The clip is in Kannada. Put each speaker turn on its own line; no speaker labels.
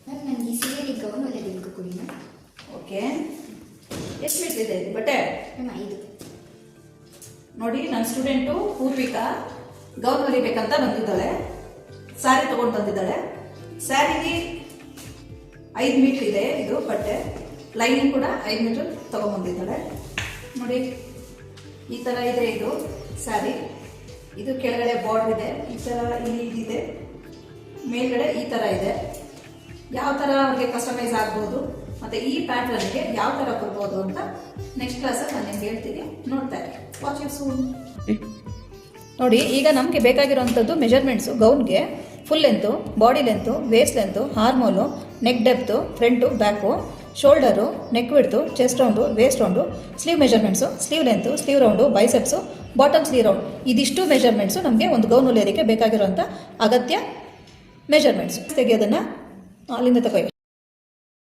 ಮ್ಯಾಮ್ ನನಗೆ ಸೀರೆ ಗೌನ್ ಹೊಲಿಯೋದಕ್ಕೆ ಕೊಡಿ ಮ್ಯಾಮ್.
ಓಕೆ, ಎಷ್ಟು ಮೀಟರ್ ಇದೆ ಇದು ಬಟ್ಟೆ?
ಮ್ಯಾಮ್ 5.
ನೋಡಿ, ನನ್ನ ಸ್ಟೂಡೆಂಟು ಪೂರ್ವಿಕಾ ಗೌನ್ ಹೊಲಿಬೇಕಂತ ಬಂದಿದ್ದಾಳೆ. ಸ್ಯಾರಿ ತೊಗೊಂಡು ಬಂದಿದ್ದಾಳೆ. ಸ್ಯಾರಿಗೆ 5 ಮೀಟರ್ ಇದೆ ಇದು ಬಟ್ಟೆ. ಲೈನಿಂಗ್ ಕೂಡ 5 ಮೀಟರ್ ತೊಗೊಂಡ್ಬಂದಿದ್ದಾಳೆ. ನೋಡಿ, ಈ ಥರ ಇದೆ ಇದು ಸ್ಯಾರಿ. ಇದು ಕೆಳಗಡೆ ಬಾರ್ಡರ್ ಇದೆ, ಈ ಥರ ಇಲ್ಲಿ ಇದೆ, ಮೇಲ್ಗಡೆ ಈ ಥರ ಇದೆ. ಯಾವ ಥರ ಅವ್ರಿಗೆ ಕಸ್ಟಮೈಸ್ ಆಗ್ಬೋದು ಮತ್ತು ಈ ಪ್ಯಾಟ್ರನ್ಗೆ ಯಾವ ಥರ ಕೊಡ್ಬೋದು ಅಂತ ನೆಕ್ಸ್ಟ್ ಕ್ಲಾಸಲ್ಲಿ ನಾನು ನಿಮ್ಗೆ ಹೇಳ್ತೀನಿ. ನೋಡ್ತಾ ಇರಿ, ವಾಚ್ ಯು ಸೂನ್. ನೋಡಿ, ಈಗ ನಮಗೆ ಬೇಕಾಗಿರೋವಂಥದ್ದು ಮೆಜರ್ಮೆಂಟ್ಸು ಗೌನ್ಗೆ full length, body length, waist length, armhole, neck depth, front, back, shoulder, neck width, chest round, waist round, sleeve measurements, sleeve length, sleeve round, biceps, bottom sleeve round. ಇದಿಷ್ಟು ಮೆಜರ್ಮೆಂಟ್ಸು ನಮಗೆ ಒಂದು ಗೌನ್ ಹೊಲಿಯೋದಕ್ಕೆ ಬೇಕಾಗಿರೋಂಥ ಅಗತ್ಯ ಮೆಜರ್ಮೆಂಟ್ಸು. ತೆಗೆಯೋದನ್ನು ಅಲ್ಲಿಂದ ತಗೊಳ್ಳಿ.